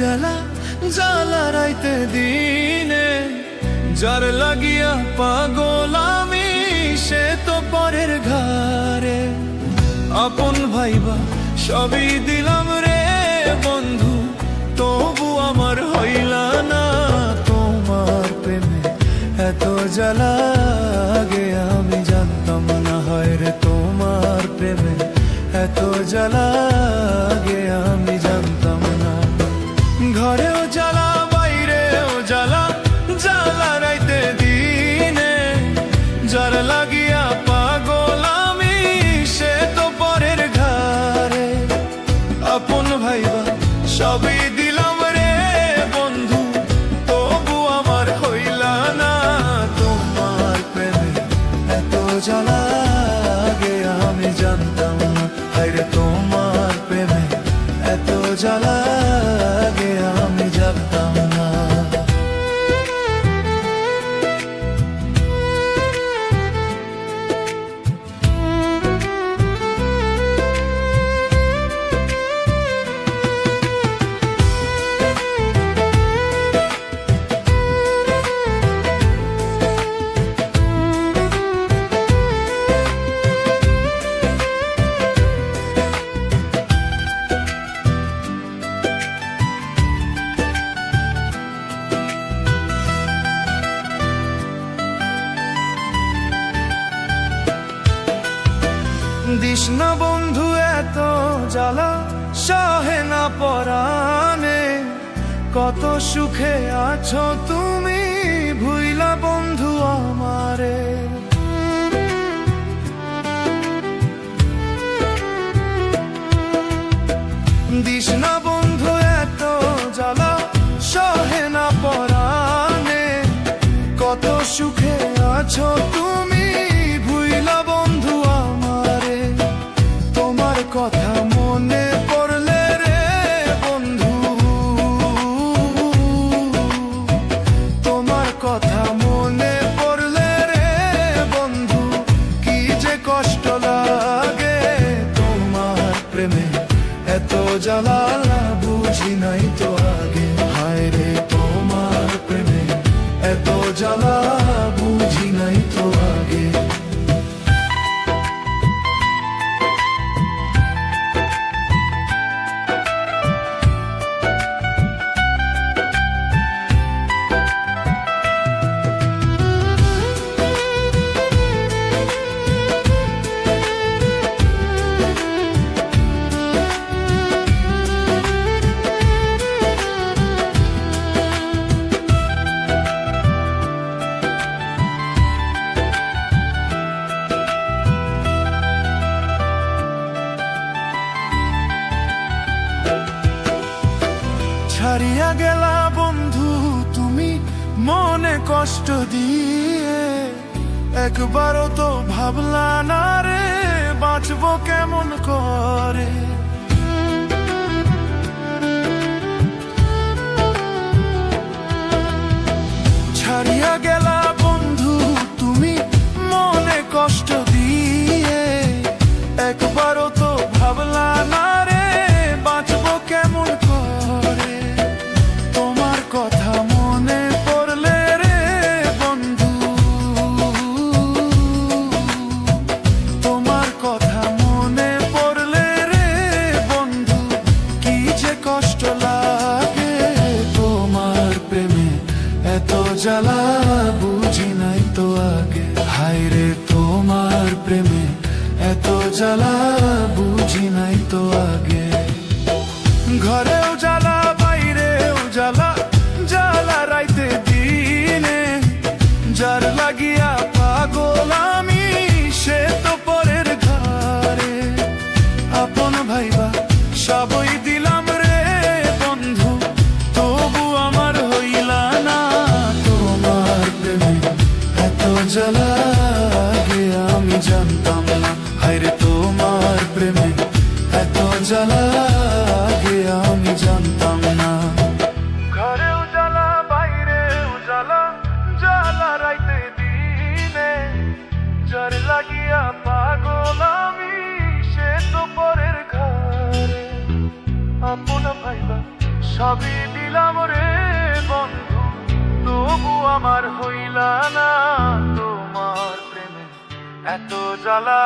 জ্বালা জ্বালা রাইতে দিনে, যার লাগিয়া পাগল আমি সে তো পরের ঘরে। আপন ভাইবা সবই দিলাম রে বন্ধু, তবু আমার হইলা না তোমার প্রেমে এত জ্বালা। আগে আমি জানতাম না হয় রে তোমার প্রেমে এত জ্বালা, আগে আমি জানতাম না। ঘরেও জ্বালা বাইরেও জ্বালা, জ্বালা রাইতে দিনে, যার লাগিয়া পাগল আমি সে তো পরের ঘরে। আপন ভাইবা সবই দিলাম রে বন্ধু, তবু আমার হইলা না তোমার প্রেমে এত জ্বালা। আগে আমি জানতাম না হায়রে তোমার প্রেমে এত জ্বালা, আগে আমি জানতাম না। দিস না বন্ধু এত জ্বালা, সহে না পরাণে, কত সুখে আছো তুমি ভুইলা বন্ধু আমারে। দিস না বন্ধু এত জ্বালা, সহে না পরাণে, কত সুখে আছো তুমি ভুইলা বন্ধু আমারে। তোমার কথা মনে পড়লে রে বন্ধু, তোমার কথা মনে পড়লে রে বন্ধু, কি যে কষ্ট লাগে তোমার প্রেমে এত জ্বালা। বুঝি নাই তো আগে হায় রে তোমার প্রেমে এত জ্বালা, বুঝি নাই তো আগে। ছাড়িয়া গেলা বন্ধু তুমি মনে কষ্ট দিয়ে, একবারও তো ভাবলা না রে বাঁচবো কেমন করে। ছাড়িয়া গেলা বন্ধু তুমি মনে কষ্ট দিয়ে, একবারও তো ভাবলা না রে বাঁচবো কেমন করে। তোমার কথা মনে পড়লে রে বন্ধু, তোমার কথা মনে পড়লে রে বন্ধু, কি যে কষ্ট লাগে তোমার প্রেমে এত জ্বালা। বুঝি নাই তো আগে হায় রে তোমার প্রেমে এত জ্বালা, বুঝি নাই তো আগে। ঘরেও জ্বালা বাইরেও জ্বালা, জ্বালা রাইতে দিনে, যার লাগিয়া পাগল আমি সে তো পরের ঘরে। আপন ভাইবা সবই দিলাম রে বন্ধু, তবু আমার হইলা না তোমার প্রেমে এত জ্বালা। আগে আমি জানতাম না হায়রে তোমার প্রেমে এত জ্বালা, আগে আমি জানতাম না। ঘরেও জ্বালা বাইরেও জ্বালা, জ্বালা রাইতে দিনে, যার লাগিয়া পাগল আমি সে তো পরের ঘরে। আপন ভাইবা সবই দিলাম রে বন্ধু, তবু আমার হইলা না তোমার প্রেমে এত জ্বালা।